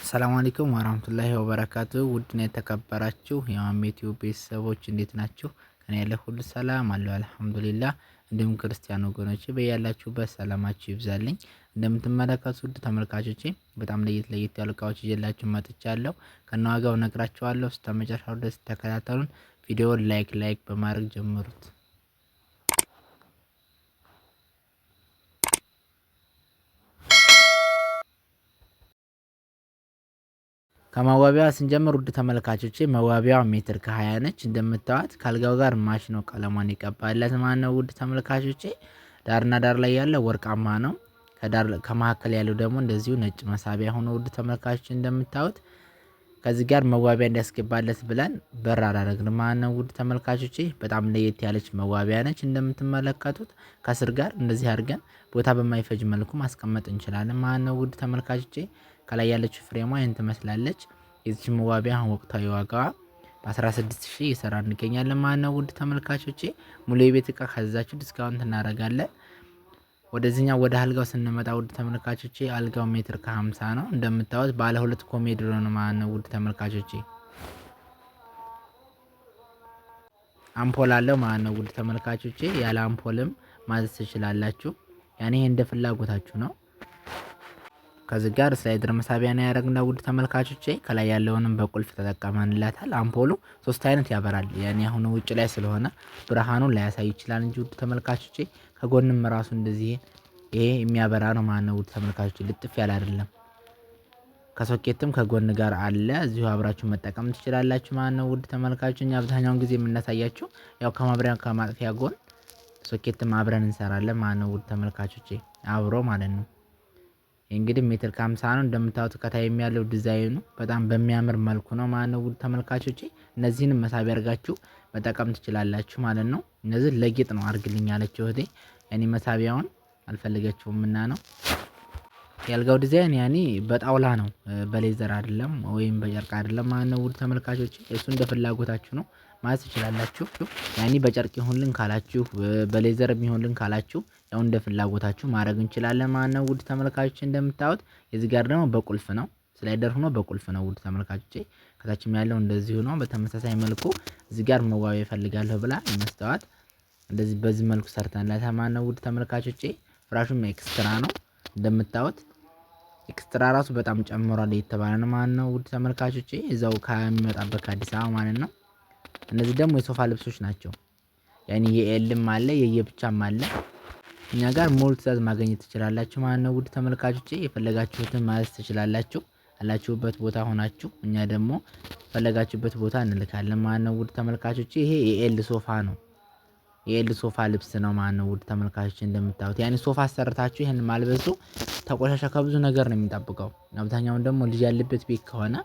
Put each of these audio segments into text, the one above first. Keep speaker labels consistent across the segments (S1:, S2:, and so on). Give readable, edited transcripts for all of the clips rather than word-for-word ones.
S1: ሰላም አለይኩም ወራህመቱላሂ ወበረካቱ ውድና የተከበራችሁ የአሜቲው ቤተሰቦች እንዴት ናችሁ? ከኔ ያለ ሁሉ ሰላም አለው አልሐምዱሊላህ። እንዲሁም ክርስቲያን ወገኖቼ በያላችሁበት ሰላማችሁ ይብዛልኝ። እንደምትመለከቱት ውድ ተመልካቾቼ በጣም ለየት ያሉ እቃዎች ይዤላችሁ መጥቻለሁ። ከነዋጋው ነግራችኋለሁ። እስከመጨረሻው ድረስ ተከታተሉን። ቪዲዮውን ላይክ በማድረግ ጀምሩት። ከመዋቢያዋ ስንጀምር ውድ ተመልካቾቼ መዋቢያዋ ሜትር ከ20 ነች። እንደምታዩት ካልጋው ጋር ማች ነው ቀለሟን የቀባላት ማለት ነው። ውድ ተመልካቾቼ ዳርና ዳር ላይ ያለው ወርቃማ ነው። ከመካከል ያለው ደግሞ እንደዚሁ ነጭ መሳቢያ ሆኖ ውድ ተመልካቾች እንደምታዩት ከዚህ ጋር መዋቢያ እንዲያስገባለት ብለን በር አላደረግንም ማለት ነው። ውድ ተመልካቾቼ በጣም ለየት ያለች መዋቢያ ነች። እንደምትመለከቱት ከስር ጋር እንደዚህ አድርገን ቦታ በማይፈጅ መልኩ ማስቀመጥ እንችላለን ማለት ነው። ውድ ተመልካቾቼ ከላይ ያለችው ፍሬሟ ይህን ትመስላለች። የዚች መዋቢያ ወቅታዊ ዋጋዋ በ16000 እየሰራ እንገኛለን ማለት ነው። ውድ ተመልካቾቼ ሙሉ የቤት እቃ ካዛችሁ ዲስካውንት እናደርጋለን። ወደዚህኛው ወደ አልጋው ስንመጣ ውድ ተመልካቾቼ አልጋው ሜትር ከ50 ነው። እንደምታዩት ባለ ሁለት ኮሜዲኖ ነው ማለት ነው። ውድ ተመልካቾቼ አምፖል አለው ማለት ነው። ውድ ተመልካቾቼ ያለ አምፖልም ማዘዝ ትችላላችሁ። ያኔ እንደ ፍላጎታችሁ ነው። ከዚህ ጋር ስላይደር መሳቢያ ነው ያደረግነው። ውድ ተመልካቾቼ ከላይ ያለውንም በቁልፍ ተጠቀመንላታል። አምፖሉ 3 አይነት ያበራል። ያኔ አሁን ውጭ ላይ ስለሆነ ብርሃኑን ላያሳይ ይችላል እንጂ ውድ ተመልካቾቼ ከጎንም ራሱ እንደዚህ ይሄ የሚያበራ ነው ማለት ነው። ውድ ተመልካቾቼ ልጥፍ ያለ አይደለም። ከሶኬትም ከጎን ጋር አለ። እዚሁ አብራችሁ መጠቀም ትችላላችሁ ማለት ነው። ውድ ተመልካቾች እኛ አብዛኛውን ጊዜ የምናሳያችሁ ያው ከማብሪያ ከማጥፊያ ጎን ሶኬትም አብረን እንሰራለን ማለት ነው። ውድ ተመልካቾቼ አብሮ ማለት ነው። እንግዲህ ሜትር ከ50 ነው። እንደምታዩት ከታይ ያለው ዲዛይኑ በጣም በሚያምር መልኩ ነው ማለት ነው። ውድ ተመልካቾቼ እነዚህንም መሳቢያ አድርጋችሁ መጠቀም ትችላላችሁ ማለት ነው። እነዚህ ለጌጥ ነው አድርግልኝ ያለችው እህቴ ያኔ መሳቢያውን አልፈለገችውምና ነው። ያልጋው ዲዛይን ያኔ በጣውላ ነው በሌዘር አይደለም ወይም በጨርቅ አይደለም ማለት ነው። ውድ ተመልካቾቼ እሱ እንደ ፍላጎታችሁ ነው ማለት ትችላላችሁ። ያኔ በጨርቅ ይሁንልን ካላችሁ በሌዘር ይሁንልን ካላችሁ ያው እንደ ፍላጎታችሁ ማድረግ እንችላለን ማለት ነው። ውድ ተመልካቾቼ እንደምታዩት የዚህ ጋር ደግሞ በቁልፍ ነው ስላይደር ሆኖ በቁልፍ ነው። ውድ ተመልካቾቼ ከታችም ያለው እንደዚሁ ነው። በተመሳሳይ መልኩ እዚህ ጋር መዋቢያ ይፈልጋለሁ ብላ መስታወት እንደዚህ በዚህ መልኩ ሰርተንላታል ማለት ነው። ውድ ተመልካቾቼ ፍራሹም ኤክስትራ ነው። እንደምታዩት ኤክስትራ ራሱ በጣም ጨምሯል እየተባለ ነው ማለት ነው። ውድ ተመልካቾቼ እዛው ከሚመጣበት ከአዲስ አበባ ማለት ነው። እነዚህ ደግሞ የሶፋ ልብሶች ናቸው። ያኔ የኤልም አለ የየብቻም አለ። እኛ ጋር ሙሉ ትዕዛዝ ማግኘት ትችላላችሁ ማለት ነው። ውድ ተመልካቾቼ የፈለጋችሁትን ማዘዝ ትችላላችሁ ያላችሁበት ቦታ ሆናችሁ እኛ ደግሞ ፈለጋችሁበት ቦታ እንልካለን ማለት ነው። ውድ ተመልካቾቼ ይሄ የኤል ሶፋ ነው። የኤል ሶፋ ልብስ ነው ማለት ነው። ውድ ተመልካቾች እንደምታዩት ያኔ ሶፋ አሰርታችሁ ይሄን ማልበሱ ተቆሻሻ ከብዙ ነገር ነው የሚጠብቀው። አብዛኛውን ደግሞ ልጅ ያለበት ቤት ከሆነ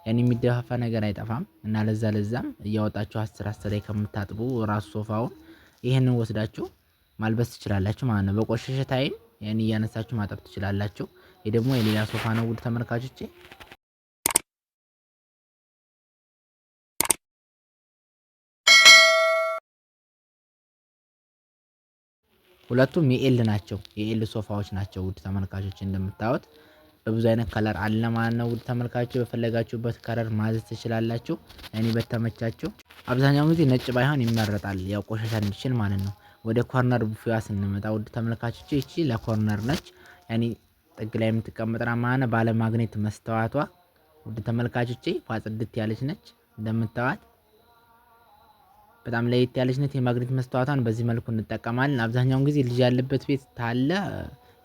S1: ያኔ የሚደፋፋ ነገር አይጠፋም እና ለዛም እያወጣችሁ 10 ላይ ከምታጥቡ ራሱ ሶፋውን ይሄንን ወስዳችሁ ማልበስ ትችላላችሁ ማለት ነው። በቆሸሸ ታይም ያኔ እያነሳችሁ ማጠብ ትችላላችሁ። ይሄ ደግሞ የሌላ ሶፋ ነው። ውድ ተመልካቾቼ ሁለቱም የኤል ናቸው። የኤል ሶፋዎች ናቸው። ውድ ተመልካቾች እንደምታዩት በብዙ አይነት ከለር አለ ማለት ነው። ውድ ተመልካቾች በፈለጋችሁበት ከለር ማዘዝ ትችላላችሁ። እኔ በተመቻችሁ አብዛኛውን ጊዜ ነጭ ባይሆን ይመረጣል ያው ቆሻሻ እንዲችል ማለት ነው። ወደ ኮርነር ቡፌዋ ስንመጣ ውድ ተመልካቾች እቺ ለኮርነር ነች። ያኔ ጥግ ላይ የምትቀመጥና ማለት ነው። ባለ ማግኔት መስተዋቷ ውድ ተመልካቾች ፏጽድት ያለች ነች። እንደምታዩት በጣም ለየት ያለች ነች። የማግኔት መስተዋቷን በዚህ መልኩ እንጠቀማለን። አብዛኛውን ጊዜ ልጅ ያለበት ቤት ታለ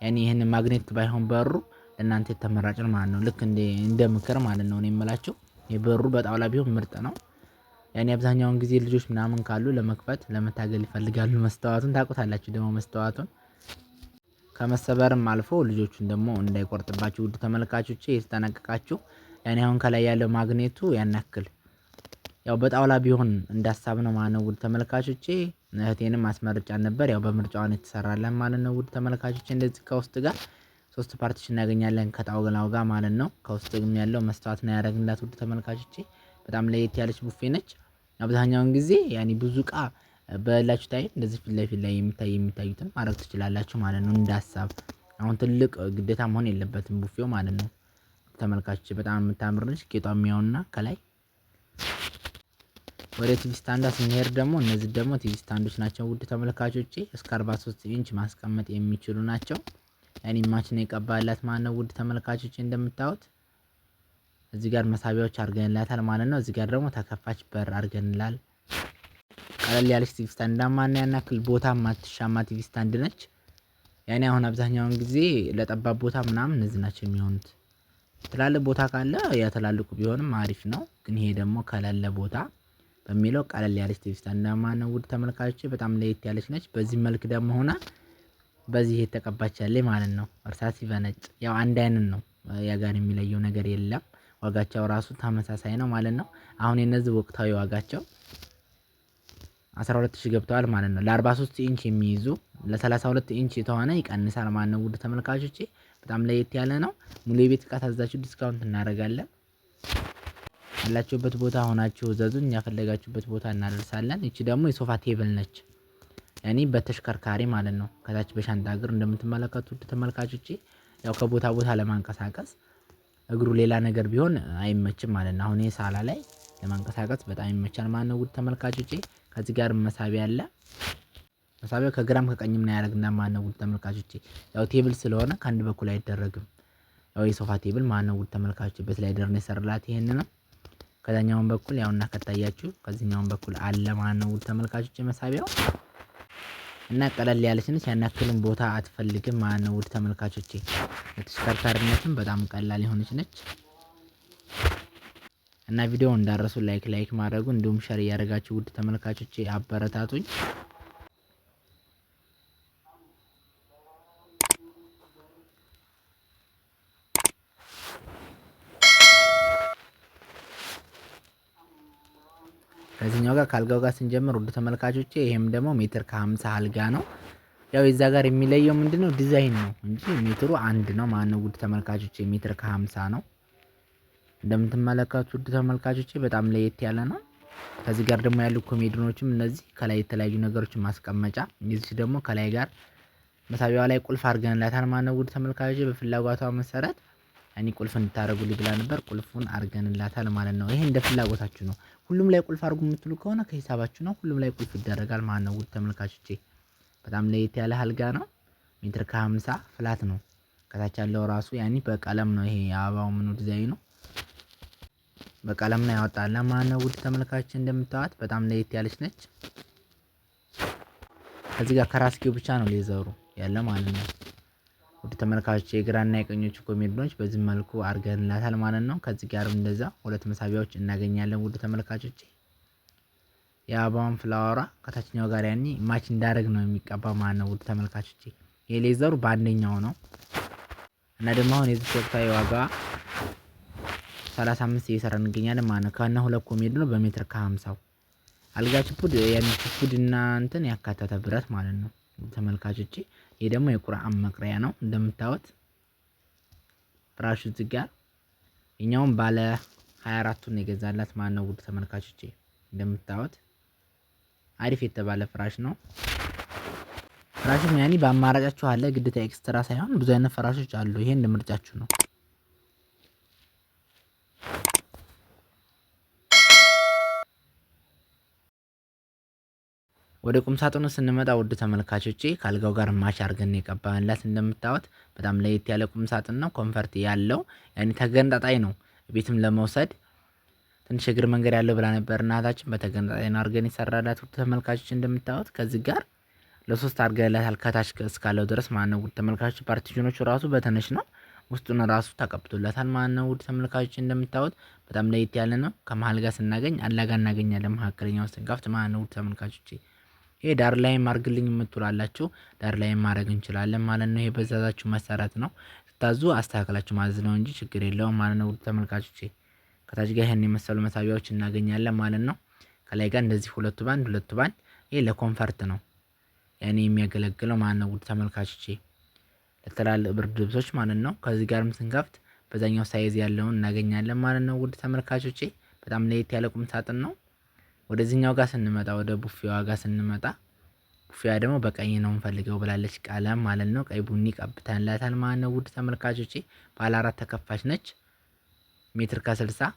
S1: ያኔ ይሄን ማግኔት ባይሆን በሩ ለእናንተ የተመራጭ ነው ማለት ነው። ልክ እንደ ምክር ማለት ነው። እኔ የምላችሁ የበሩ በጣውላ ቢሆን ምርጥ ነው። ያኔ አብዛኛውን ጊዜ ልጆች ምናምን ካሉ ለመክፈት ለመታገል ይፈልጋሉ። መስተዋቱን ታውቁታላችሁ ደግሞ መስተዋቱን ከመሰበርም አልፎ ልጆቹን ደግሞ እንዳይቆርጥባችሁ ውድ ተመልካቾቼ የተጠነቀቃችሁ። ያኔ አሁን ከላይ ያለው ማግኔቱ ያናክል ያው በጣውላ ቢሆን እንዳሳብ ነው ማለት ነው። ውድ ተመልካቾቼ እህቴንም አስመርጫን ነበር ያው በምርጫዋን የተሰራለን ማለት ነው። ውድ ተመልካቾቼ እንደዚህ ከውስጥ ጋር 3 ፓርቲሽን እናገኛለን ከጣውላው ጋር ማለት ነው። ከውስጥም ያለው መስታወት ነው ያደረግንላት ውድ ተመልካቾቼ በጣም ለየት ያለች ቡፌ ነች። አብዛኛውን ጊዜ ያኔ ብዙ እቃ በላችሁ ታይም እንደዚህ ፊት ለፊት ላይ የሚታዩትን ማድረግ ትችላላችሁ ማለት ነው። እንዳሳብ አሁን ትልቅ ግዴታ መሆን የለበትም ቡፌው ማለት ነው። ተመልካቾች በጣም የምታምር ነች። ጌጧም ያውና ከላይ ወደ ቲቪ ስታንዷ ስንሄድ ደግሞ እነዚህ ደግሞ ቲቪ ስታንዶች ናቸው ውድ ተመልካቾቼ። እስከ 43 ኢንች ማስቀመጥ የሚችሉ ናቸው። ያኔ ማችን የቀባላት ማለት ነው ውድ ተመልካቾቼ። እንደምታዩት እዚህ ጋር መሳቢያዎች አድርገንላታል ማለት ነው። እዚህ ጋር ደግሞ ተከፋች በር አድርገንላል። ቀለል ያለች ቲቪ ስታንድ ማን ያናክል ቦታ ማትሻማ ቲቪ ስታንድ ነች። ያኔ አሁን አብዛኛውን ጊዜ ለጠባብ ቦታ ምናምን እነዚህ ናቸው የሚሆኑት። ትላልቅ ቦታ ካለ ያ ትላልቁ ቢሆንም አሪፍ ነው። ግን ይሄ ደግሞ ከሌለ ቦታ በሚለው ቀለል ያለች ቲቪ ስታንድ ማለት ነው ውድ ተመልካቾቼ። በጣም ለየት ያለች ነች። በዚህ መልክ ደግሞ ሆና በዚህ የተቀባች ያለ ማለት ነው። እርሳሲ በነጭ ያው አንድ አይነት ነው። ያ ጋር የሚለየው ነገር የለም። ዋጋቸው ራሱ ተመሳሳይ ነው ማለት ነው። አሁን የነዚህ ወቅታዊ ዋጋቸው 12000 ገብተዋል ማለት ነው። ለ43 ኢንች የሚይዙ ለ32 ኢንች የተሆነ ይቀንሳል ማለት ነው ውድ ተመልካቾቼ። በጣም ለየት ያለ ነው። ሙሉ የቤት ዕቃ ታዛችሁ ዲስካውንት እናደርጋለን። ያላችሁበት ቦታ ሆናችሁ እዘዙን፣ ያፈለጋችሁበት ቦታ እናደርሳለን። እቺ ደግሞ የሶፋ ቴብል ነች። ያኔ በተሽከርካሪ ማለት ነው። ከታች በሻንጣ እግር እንደምትመለከቱት ተመልካቾቼ ያው ከቦታ ቦታ ለማንቀሳቀስ እግሩ ሌላ ነገር ቢሆን አይመችም ማለት ነው። አሁን ይሄ ሳላ ላይ ለማንቀሳቀስ በጣም ይመቻል ማለት ነው ውድ ተመልካቾቼ። ከዚህ ጋር መሳቢያ አለ። መሳቢያው ከግራም ከቀኝም ነው ያደረግና ማለት ነው ውድ ተመልካቾቼ። ያው ቴብል ስለሆነ ከአንድ በኩል አይደረግም። ያው የሶፋ ቴብል ማለት ነው ውድ ተመልካቾቼ። በስላይደር ነው የሰራላት ይሄንን ነው። ከዛኛውን በኩል ያውና ከታያችሁ ከዚህኛውን በኩል አለ ማለት ነው ውድ ተመልካቾቼ መሳቢያው እና ቀለል ያለች ነች። ያን ያክልም ቦታ አትፈልግም ማለት ነው ውድ ተመልካቾቼ። ለተሽከርካሪነትም በጣም ቀላል የሆነች ነች። እና ቪዲዮ እንዳረሱ ላይክ ማድረጉ እንዲሁም ሼር እያደረጋችሁ ውድ ተመልካቾቼ አበረታቱኝ። ከዚህኛው ጋር ካልጋው ጋር ስንጀምር ውድ ተመልካቾቼ ይሄም ደግሞ ሜትር ከ50 አልጋ ነው። ያው የዛ ጋር የሚለየው ምንድነው ዲዛይን ነው እንጂ ሜትሩ አንድ ነው ማለት ነው ውድ ተመልካቾቼ። ሜትር ከ50 ነው እንደምትመለከቱት ውድ ተመልካቾቼ። በጣም ለየት ያለ ነው። ከዚህ ጋር ደግሞ ያሉ ኮሜዲኖችም እነዚህ ከላይ የተለያዩ ነገሮችን ማስቀመጫ፣ እዚህ ደግሞ ከላይ ጋር መሳቢያዋ ላይ ቁልፍ አድርገንላታል ማለት ነው ውድ ተመልካቾቼ። በፍላጎቷ መሰረት እኔ ቁልፍ እንድታደርጉልኝ ብላ ነበር። ቁልፉን አድርገንላታል ማለት ነው። ይሄ እንደ ፍላጎታችሁ ነው። ሁሉም ላይ ቁልፍ አድርጉ የምትሉ ከሆነ ከሂሳባችሁ ነው። ሁሉም ላይ ቁልፍ ይደረጋል ማለት ነው ውድ ተመልካቾቼ። በጣም ለየት ያለ አልጋ ነው። ሜትር ከ50 ፍላት ነው። ከታች ያለው ራሱ ያኒ በቀለም ነው። ይሄ የአበባው ምኑ ዲዛይኑ ነው በቀለም ነው ያወጣላ ማለት ነው ውድ ተመልካቾቼ። እንደምታዩት በጣም ለየት ያለች ነች። ከዚህ ጋር ከራስጌው ብቻ ነው ሌዘሩ ያለ ማለት ነው ውድ ተመልካቾቼ። የግራና የቀኞቹ ኮሜዲኖች በዚህ መልኩ አድርገንላታል ማለት ነው። ከዚህ ጋርም እንደዛ ሁለት መሳቢያዎች እናገኛለን ውድ ተመልካቾቼ። የአበባውን ፍላወራ ከታችኛው ጋር ያኒ ማች እንዳደረግ ነው የሚቀባ ማለት ነው ውድ ተመልካቾቼ። የሌዘሩ በአንደኛው ነው እና ደግሞ አሁን የዚህ ወቅታዊ ዋጋ 35 እየሰራ እንገኛለን ማለት ነው። ከነ ሁለት ኮሜዲኖ በሜትር ከ50 አልጋ ችፑድ ያኒ ችፑድ እና እንትን ያካተተ ብረት ማለት ነው ተመልካቾቼ። ይሄ ደግሞ የቁርአን መቅሪያ ነው እንደምታዩት። ፍራሹ እዚህ ጋር እኛውም ባለ 24ቱን የገዛላት ማለት ነው ውድ ተመልካቾቼ። እንደምታዩት አሪፍ የተባለ ፍራሽ ነው። ፍራሽም ያኒ በአማራጫችሁ አለ። ግዴታ ኤክስትራ ሳይሆን ብዙ አይነት ፍራሾች አሉ። ይሄ እንደምርጫችሁ ነው። ወደ ቁም ሳጥኑ ስንመጣ ውድ ተመልካቾቼ ካልጋው ጋር ማች አድርገን የቀባንላት እንደምታዩት በጣም ለየት ያለ ቁም ሳጥን ነው። ኮንፈርት ያለው ያኒ ተገንጣጣይ ነው። ቤትም ለመውሰድ ትንሽ እግር መንገድ ያለው ብላ ነበር እናታችን። በተገንጣጣይ ነው አድርገን የሰራላት ውድ ተመልካቾች። እንደምታዩት ከዚህ ጋር ለሶስት አድርገንላታል ከታች እስካለው ድረስ ማለት ነው ውድ ተመልካቾች። ፓርቲሽኖቹ ራሱ በተነሽ ነው። ውስጡን ራሱ ተቀብቶላታል ማለት ነው ውድ ተመልካቾች። እንደምታዩት በጣም ለየት ያለ ነው። ከመሃል ጋር ስናገኝ አላጋ እናገኛለን መካከለኛው ስንከፍት ማለት ነው ውድ ተመልካቾች። ይሄ ዳር ላይ ማርግልኝ የምትውላላችሁ ዳር ላይ ማድረግ እንችላለን ማለት ነው። ይሄ በዛዛችሁ መሰረት ነው። ስታዙ አስተካክላችሁ ማዘዝ ነው እንጂ ችግር የለውም ማለት ነው ውድ ተመልካቾቼ። ከታች ጋር ይሄን የመሰሉ መሳቢያዎች እናገኛለን ማለት ነው። ከላይ ጋር እንደዚህ ሁለቱ ባንድ ይሄ ለኮንፈርት ነው ያኔ የሚያገለግለው ማለት ነው ውድ ተመልካቾቼ። ለተላላቅ ብርድ ልብሶች ማለት ነው። ከዚህ ጋርም ስንከፍት በዛኛው ሳይዝ ያለውን እናገኛለን ማለት ነው ውድ ተመልካቾቼ። በጣም ለየት ያለ ቁም ሳጥን ነው። ወደዚህኛው ጋር ስንመጣ ወደ ቡፌዋ ጋር ስንመጣ ቡፌዋ ደግሞ በቀኝ ነው የምፈልገው ብላለች ቀለም ማለት ነው። ቀይ ቡኒ ቀብተንላታል ማለት ነው ውድ ተመልካቾቼ። ባለ 4 ተከፋች ነች። ሜትር ከ60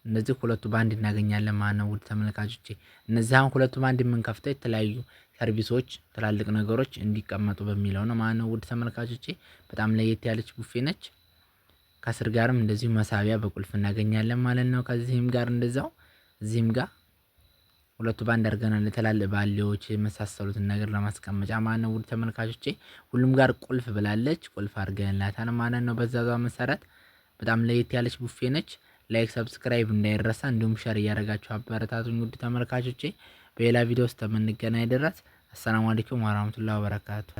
S1: እነዚህ ሁለቱ ባንድ እናገኛለን ማለት ነው። ውድ ተመልካቾቼ እነዚህ አሁን ሁለቱ ባንድ የምንከፍተው የተለያዩ ሰርቪሶች ትላልቅ ነገሮች እንዲቀመጡ በሚለው ነው ማለት ነው። ውድ ተመልካቾቼ በጣም ለየት ያለች ቡፌ ነች። ከስር ጋርም እንደዚሁ መሳቢያ በቁልፍ እናገኛለን ማለት ነው። ከዚህም ጋር እንደዛው እዚህም ጋር ሁለቱ ባንድ አድርገናል ለተላልቅ ባሊዎች የመሳሰሉትን ነገር ለማስቀመጫ ማለት ነው። ውድ ተመልካቾቼ ሁሉም ጋር ቁልፍ ብላለች ቁልፍ አድርገንላታል ማለት ነው። በዛው መሰረት በጣም ለየት ያለች ቡፌ ነች። ላይክ ሰብስክራይብ እንዳይረሳ እንዲሁም ሸር እያደረጋችሁ አበረታቱኝ ውድ ተመልካቾቼ። በሌላ ቪዲዮ ውስጥ የምንገናኝ ድረስ አሰላሙ አለይኩም ወራህመቱላሂ ወበረካቱ።